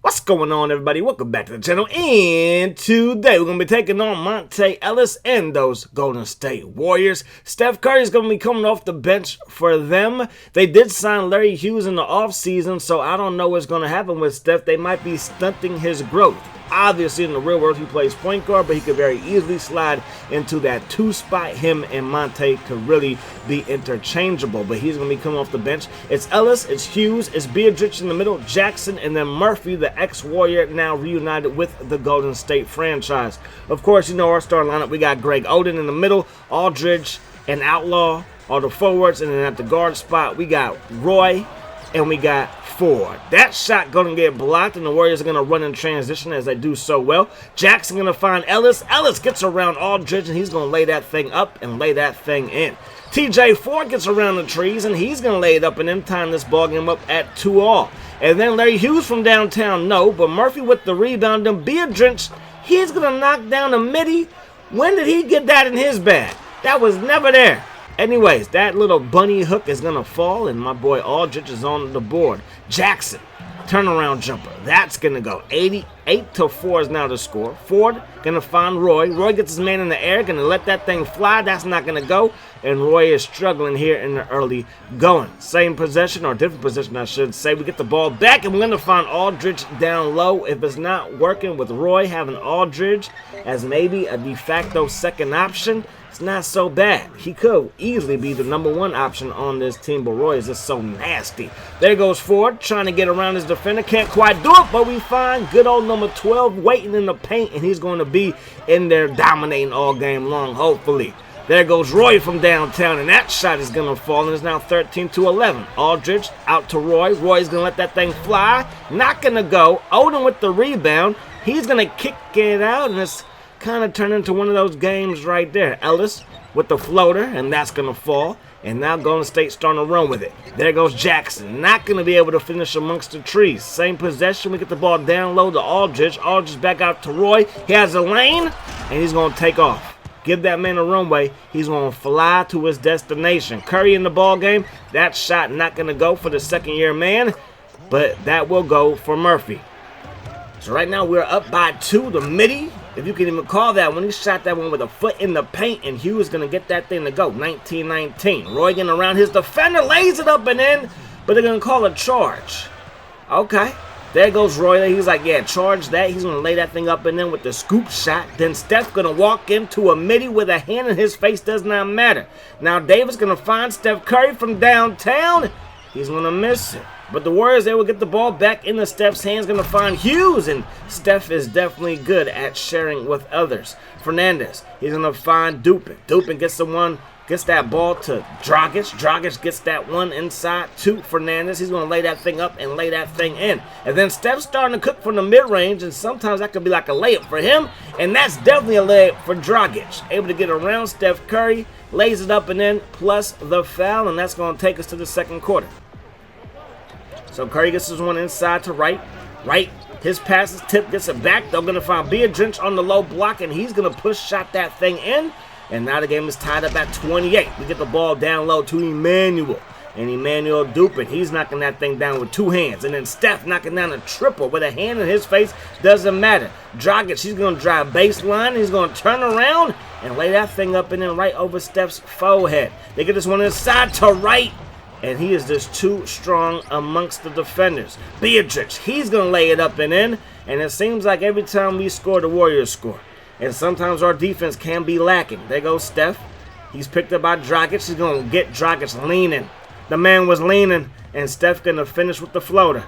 What's going on, everybody? Welcome back to the channel, and today we're going to be taking on Monte Ellis and those Golden State Warriors. Steph Curry is going to be coming off the bench for them. They did sign Larry Hughes in the offseason, so I don't know what's going to happen with Steph. They might be stunting his growth. Obviously, in the real world, he plays point guard, but he could very easily slide into that two spot. Him and Monte could really be interchangeable, but he's going to be coming off the bench. It's Ellis, it's Hughes, it's Beatrice in the middle, Jackson, and then Murphy, the ex-Warrior, now reunited with the Golden State franchise. Of course, you know our starting lineup. We got Greg Oden in the middle, Aldridge and Outlaw are the forwards, and then at the guard spot, we got Roy and we got Ford. That shot going to get blocked, and the Warriors are going to run in transition as they do so well. Jackson going to find Ellis. Ellis gets around Aldridge, and he's going to lay that thing up and lay that thing in. TJ Ford gets around the trees, and he's going to lay it up and then time this ball game up at 2-all. And then Larry Hughes from downtown, no, but Murphy with the rebound. And Beatrice, he's going to knock down a midi. When did he get that in his bag? That was never there. Anyways, that little bunny hook is going to fall, and my boy Aldridge is on the board. Jackson, turnaround jumper. That's going to go. 88-4 is now the score. Ford going to find Roy. Roy gets his man in the air, going to let that thing fly. That's not going to go, and Roy is struggling here in the early going. Same possession, or different possession, I should say. We get the ball back, and we're going to find Aldridge down low. If it's not working with Roy having Aldridge as maybe a de facto second option, it's not so bad. He could easily be the #1 option on this team, but Roy is just so nasty. There goes Ford trying to get around his defender. Can't quite do it, but we find good old number 12 waiting in the paint, and he's going to be in there dominating all game long, hopefully. There goes Roy from downtown, and that shot is going to fall, and it's now 13-11. Aldridge out to Roy. Roy's going to let that thing fly. Not going to go. Oden with the rebound. He's going to kick it out, and it's kind of turned into one of those games right there. Ellis with the floater, and that's going to fall. And now Golden State starting to run with it. There goes Jackson. Not going to be able to finish amongst the trees. Same possession. We get the ball down low to Aldridge. Aldridge back out to Roy. He has a lane, and he's going to take off. Give that man a runway. He's going to fly to his destination. Curry in the ball game. That shot not going to go for the second-year man, but that will go for Murphy. So right now we're up by 2. The midi, if you can even call that one, he shot that one with a foot in the paint, and Hughes going to get that thing to go. 19-19. Roy getting around his defender, lays it up and in, but they're going to call a charge. Okay. There goes Roy. He's like, yeah, charge that. He's going to lay that thing up and in with the scoop shot. Then Steph going to walk into a midi with a hand in his face. Does not matter. Now Davis going to find Steph Curry from downtown. He's going to miss it. But the Warriors, they will get the ball back into Steph's hands, going to find Hughes, and Steph is definitely good at sharing with others. Fernandez, he's going to find Dupin. Dupin gets that ball to Dragic. Dragic gets that one inside to Fernandez. He's going to lay that thing up and lay that thing in. And then Steph's starting to cook from the mid-range, and sometimes that could be like a layup for him, and that's definitely a layup for Dragic. Able to get around Steph Curry, lays it up and in, plus the foul, and that's going to take us to the second quarter. So Curry gets his one inside to right. His pass is tipped, gets it back. They're going to find Beatrice on the low block, and he's going to push shot that thing in. And now the game is tied up at 28. We get the ball down low to Emmanuel. And Emmanuel Dupin, he's knocking that thing down with 2 hands. And then Steph knocking down a triple with a hand in his face. Doesn't matter. Dragic, he's going to drive baseline. He's going to turn around and lay that thing up and then right over Steph's forehead. They get this one inside to right. And he is just too strong amongst the defenders. Beatrice, he's going to lay it up and in. And it seems like every time we score, the Warriors score. And sometimes our defense can be lacking. There goes Steph. He's picked up by Dragic. He's going to get Dragic leaning. The man was leaning. And Steph going to finish with the floater.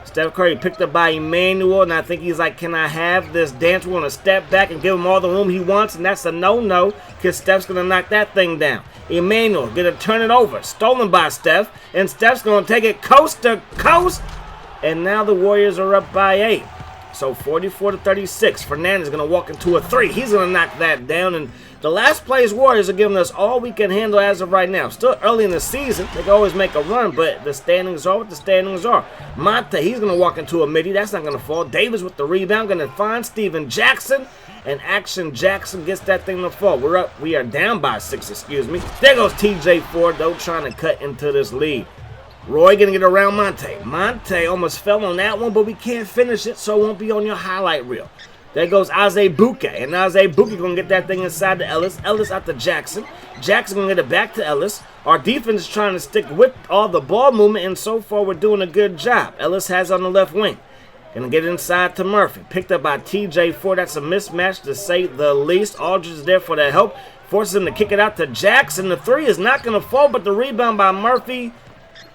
Steph Curry picked up by Emmanuel, and I think he's like, can I have this dance? We're going to step back and give him all the room he wants, and that's a no-no because Steph's going to knock that thing down. Emmanuel going to turn it over. Stolen by Steph, and Steph's going to take it coast to coast, and now the Warriors are up by 8. So 44-36. Fernandez is going to walk into a 3. He's going to knock that down, and the last place Warriors are giving us all we can handle as of right now. Still early in the season. They can always make a run, but the standings are what the standings are. Monte, he's going to walk into a midi. That's not going to fall. Davis with the rebound. Going to find Steven Jackson. And Action Jackson gets that thing to fall. We are down by 6, excuse me. There goes TJ Ford, though, trying to cut into this lead. Roy gonna get around Monte. Monte almost fell on that one, but we can't finish it, so it won't be on your highlight reel. There goes Buke, and Buke gonna get that thing inside to Ellis. Ellis out to Jackson. Jackson gonna get it back to Ellis. Our defense is trying to stick with all the ball movement, and so far we're doing a good job. Ellis has on the left wing. Gonna get it inside to Murphy. Picked up by TJ Ford. That's a mismatch to say the least. Aldridge is there for the help. Forces him to kick it out to Jackson. The three is not gonna fall, but the rebound by Murphy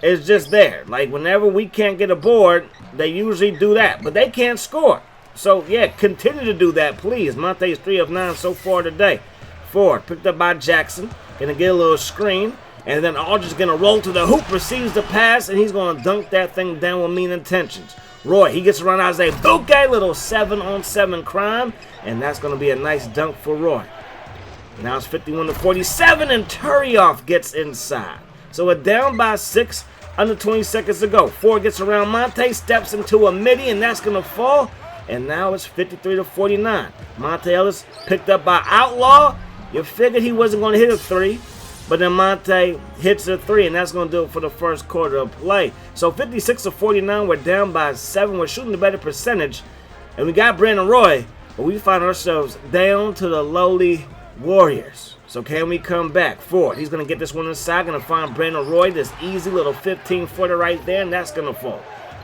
is just there. Like, whenever we can't get a board, they usually do that, but they can't score. So, yeah, continue to do that, please. Monte's 3 of 9 so far today. Ford, picked up by Jackson. Gonna get a little screen. And then Aldridge gonna roll to the hoop, receives the pass, and he's gonna dunk that thing down with mean intentions. Roy, he gets around Buke, little 7-on-7 crime. And that's gonna be a nice dunk for Roy. Now it's 51-47, and Turioff gets inside. So we're down by 6, under 20 seconds to go. Ford gets around Monte, steps into a midi, and that's gonna fall. And now it's 53-49. Monte Ellis picked up by Outlaw. You figured he wasn't going to hit a 3. But then Monte hits a 3, and that's going to do it for the first quarter of play. So 56-49, we're down by 7. We're shooting the better percentage. And we got Brandon Roy, but we find ourselves down to the lowly Warriors. So can we come back? Ford, he's going to get this one inside. Going to find Brandon Roy, this easy little 15-footer right there, and that's going to fall.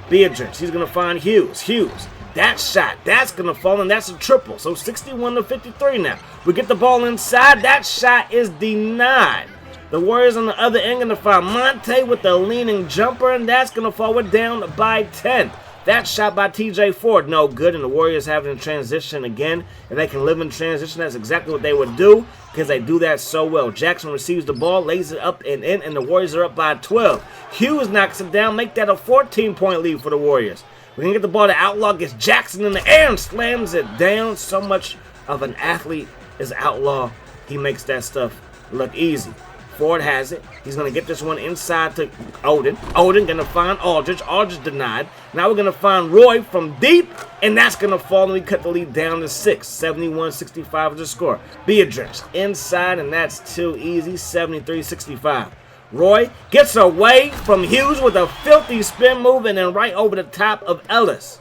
Beatrice, he's going to find Hughes. That shot, that's going to fall, and that's a triple. So 61-53 now. We get the ball inside. That shot is denied. The Warriors on the other end going to find Monte with the leaning jumper, and that's going to fall. We're down by 10. That shot by TJ Ford, no good, and the Warriors having a transition again. And they can live in transition. That's exactly what they would do because they do that so well. Jackson receives the ball, lays it up and in, and the Warriors are up by 12. Hughes knocks it down, make that a 14-point lead for the Warriors. We can get the ball to Outlaw, gets Jackson in the air and slams it down. So much of an athlete is Outlaw. He makes that stuff look easy. Ford has it. He's going to get this one inside to Odin. Odin going to find Aldridge. Aldridge denied. Now we're going to find Roy from deep, and that's going to fall, and we cut the lead down to 6. 71-65 is the score. Beatrice inside, and that's too easy. 73-65. Roy gets away from Hughes with a filthy spin move and then right over the top of Ellis.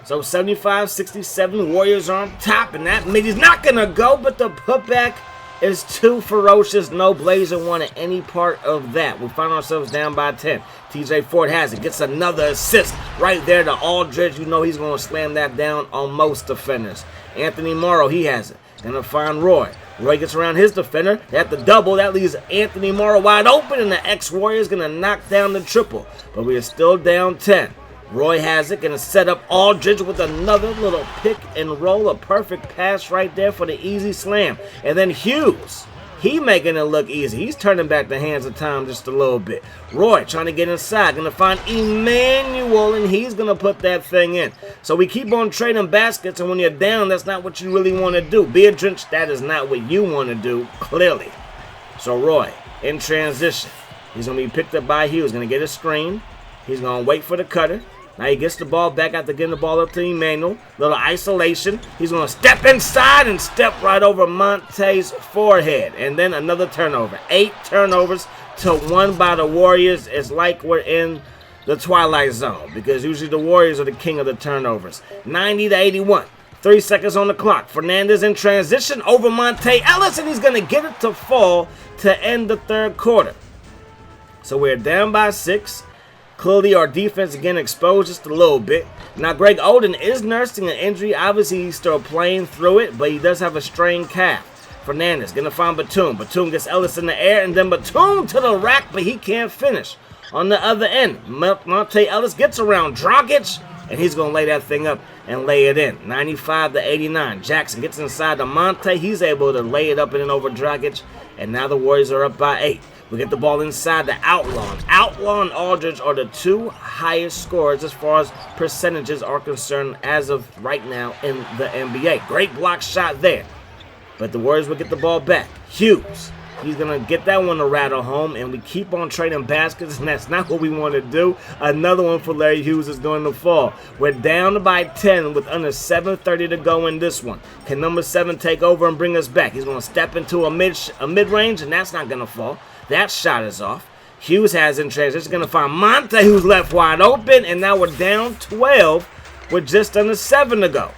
So 75-67, Warriors are on top, and that midi's not going to go, but the putback is too ferocious. No Blazer wanted any part of that. We find ourselves down by 10. TJ Ford has it. Gets another assist right there to Aldridge. You know he's going to slam that down on most defenders. Anthony Morrow, he has it. Going to find Roy. Roy gets around his defender. At the double, that leaves Anthony Morrow wide open, and the ex-Warriors going to knock down the triple. But we are still down 10. Roy has it, going to set up Aldridge with another little pick and roll. A perfect pass right there for the easy slam. And then Hughes, he making it look easy. He's turning back the hands of time just a little bit. Roy trying to get inside, going to find Emmanuel, and he's going to put that thing in. So we keep on trading baskets, and when you're down, that's not what you really want to do. Beatrice, that is not what you want to do, clearly. So Roy, in transition, he's going to be picked up by Hughes, going to get a screen. He's going to wait for the cutter. Now he gets the ball back after getting the ball up to Emmanuel. Little isolation. He's going to step inside and step right over Monte's forehead. And then another turnover. 8 turnovers to 1 by the Warriors. It's like we're in the Twilight Zone because usually the Warriors are the king of the turnovers. 90-81. 3 seconds on the clock. Fernandez in transition over Monte Ellis, and he's going to get it to fall to end the third quarter. So we're down by 6. Clearly, our defense again exposed just a little bit. Now, Greg Oden is nursing an injury. Obviously, he's still playing through it, but he does have a strained calf. Fernandez going to find Batum. Batum gets Ellis in the air, and then Batum to the rack, but he can't finish. On the other end, Monte Ellis gets around Dragic, and he's going to lay that thing up and lay it in. 95-89. Jackson gets inside to Monte. He's able to lay it up and in over Dragic, and now the Warriors are up by 8. We get the ball inside the Outlaw. Outlaw and Aldridge are the 2 highest scorers as far as percentages are concerned as of right now in the NBA. Great block shot there. But the Warriors will get the ball back. Hughes, he's going to get that one to rattle home, and we keep on trading baskets, and that's not what we want to do. Another one for Larry Hughes is going to fall. We're down by 10 with under 7:30 to go in this one. Can number 7 take over and bring us back? He's going to step into a mid-range, and that's not going to fall. That shot is off. Hughes has in transition. Going to find Monte, who's left wide open. And now we're down 12 with just under 7 to go.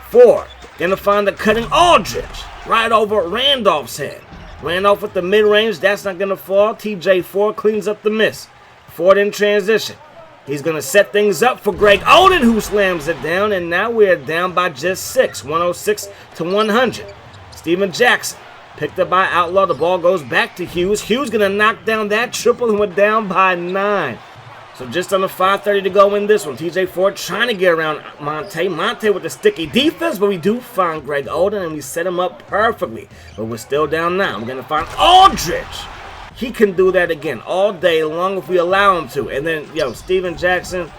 Ford going to find the cutting Aldridge right over Randolph's head. Randolph with the mid-range. That's not going to fall. TJ Ford cleans up the miss. Ford in transition. He's going to set things up for Greg Oden, who slams it down. And now we're down by just 6. 106 to 100. Steven Jackson picked up by Outlaw. The ball goes back to Hughes. Hughes going to knock down that triple and we're down by 9. So just under 5:30 to go in this one. TJ Ford trying to get around Monte. Monte with the sticky defense, but we do find Greg Oden and we set him up perfectly. But we're still down now. We're going to find Aldridge. He can do that again all day long if we allow him to. And then, Steven Jackson,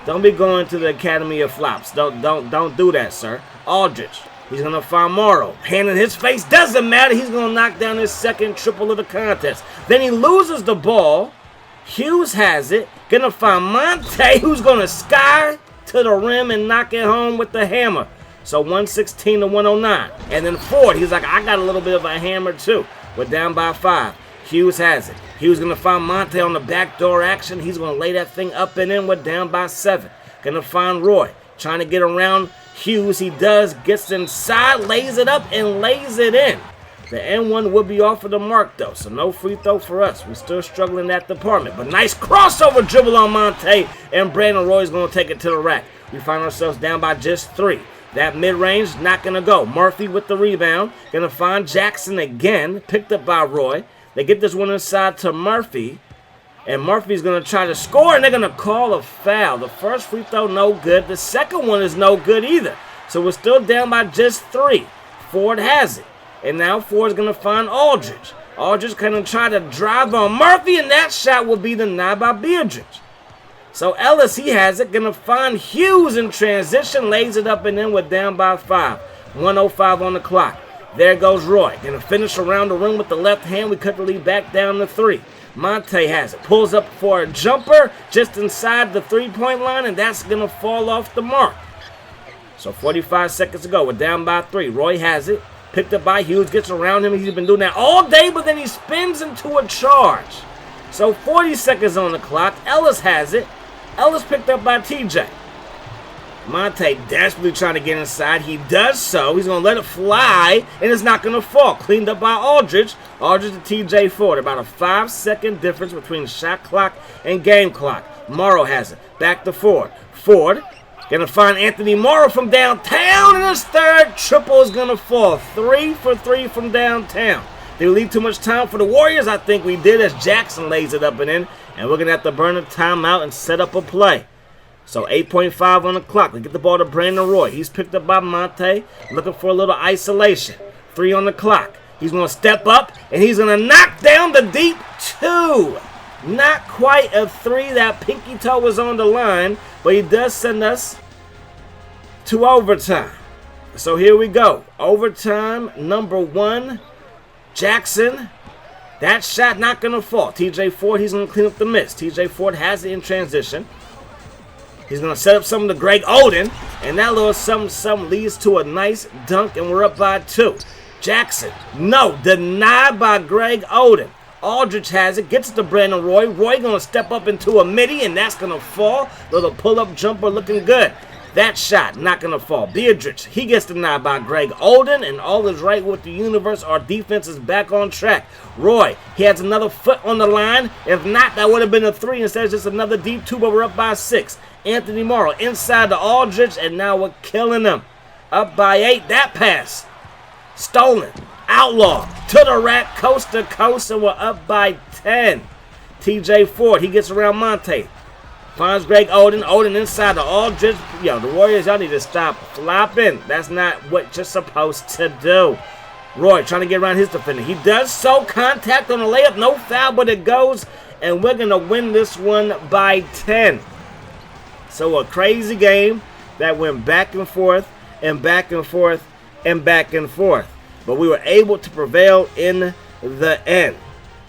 don't be going to the Academy of Flops. Don't do that, sir. Aldridge. He's going to find Morrow. Hand in his face. Doesn't matter. He's going to knock down his second triple of the contest. Then he loses the ball. Hughes has it. Going to find Monte, who's going to sky to the rim and knock it home with the hammer. So 116 to 109. And then Ford, he's like, I got a little bit of a hammer too. We're down by 5. Hughes has it. Hughes going to find Monte on the backdoor action. He's going to lay that thing up and in. We're down by 7. Going to find Roy. Trying to get around Hughes. He does. Gets inside. Lays it up and lays it in. The N1 will be off of the mark, though, so no free throw for us. We're still struggling in that department. But nice crossover dribble on Monte, and Brandon Roy's going to take it to the rack. We find ourselves down by just 3. That mid-range, not going to go. Murphy with the rebound. Going to find Jackson again, picked up by Roy. They get this one inside to Murphy, and Murphy's going to try to score, and they're going to call a foul. The first free throw, no good. The second one is no good either. So we're still down by just 3. Ford has it. And now Ford's going to find Aldridge. Aldridge going to try to drive on Murphy, and that shot will be denied by Beardridge. So Ellis, he has it. Going to find Hughes in transition. Lays it up and in. We're down by 5. 1:05 on the clock. There goes Roy. Going to finish around the rim with the left hand. We cut the lead back down to 3. Monte has it. Pulls up for a jumper just inside the three-point line, and that's going to fall off the mark. So 45 seconds to go. We're down by 3. Roy has it. Picked up by Hughes, gets around him. He's been doing that all day, but then he spins into a charge. So 40 seconds on the clock. Ellis has it. Ellis picked up by TJ. Monte desperately trying to get inside. He does so. He's going to let it fly, and it's not going to fall. Cleaned up by Aldridge. Aldridge to TJ Ford. About a 5-second difference between shot clock and game clock. Morrow has it. Back to Ford. Ford. Going to find Anthony Morrow from downtown, and his third triple is going to fall. 3 for 3 from downtown. Did we leave too much time for the Warriors? I think we did, as Jackson lays it up and in, and we're going to have to burn a timeout and set up a play. So 8.5 on the clock. We get the ball to Brandon Roy. He's picked up by Monte, looking for a little isolation. 3 on the clock. He's going to step up, and he's going to knock down the deep 2. Not quite a 3. That pinky toe was on the line, but he does send us to overtime. So here we go. Overtime number 1. Jackson. That shot not going to fall. TJ Ford, he's going to clean up the miss. TJ Ford has it in transition. He's going to set up something to Greg Oden, and that little something leads to a nice dunk, and we're up by 2. Jackson, no, denied by Greg Oden. Aldridge has it, gets it to Brandon Roy. Roy going to step up into a midi, and that's going to fall. Little pull-up jumper looking good. That shot not going to fall. Beardridge, he gets denied by Greg Oden, and all is right with the universe. Our defense is back on track. Roy, he has another foot on the line. If not, that would have been a 3. Instead, it's just another deep 2, but we're up by 6. Anthony Morrow inside the Aldridge, and now we're killing them. Up by 8. That pass stolen. Outlaw to the rack, coast to coast, and we're up by 10. TJ Ford, he gets around Monte. Finds Greg Oden. Oden inside the Aldridge. Yo, the Warriors, y'all need to stop flopping. That's not what you're supposed to do. Roy trying to get around his defender. He does so. Contact on the layup. No foul, but it goes. And we're going to win this one by 10. So a crazy game that went back and forth and back and forth and back and forth. But we were able to prevail in the end.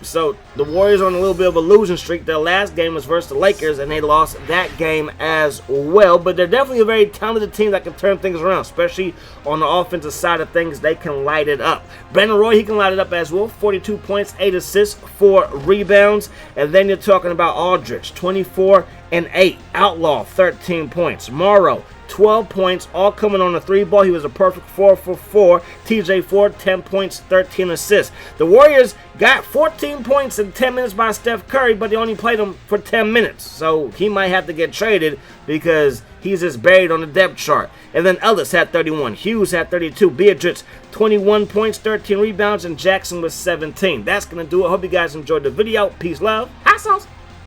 So the Warriors are on a little bit of a losing streak. Their last game was versus the Lakers, and they lost that game as well. But they're definitely a very talented team that can turn things around, especially on the offensive side of things. They can light it up. Brandon Roy, he can light it up as well. 42 points, 8 assists, 4 rebounds. And then you're talking about Aldridge, 24 and 8. Outlaw, 13 points. Morrow, 12 points, all coming on the 3-ball. He was a perfect 4 for 4. TJ Ford, 10 points, 13 assists. The Warriors got 14 points in 10 minutes by Steph Curry, but they only played him for 10 minutes. So he might have to get traded because he's just buried on the depth chart. And then Ellis had 31. Hughes had 32. Beatrice, 21 points, 13 rebounds, and Jackson was 17. That's going to do it. Hope you guys enjoyed the video. Peace, love. Hot sauce.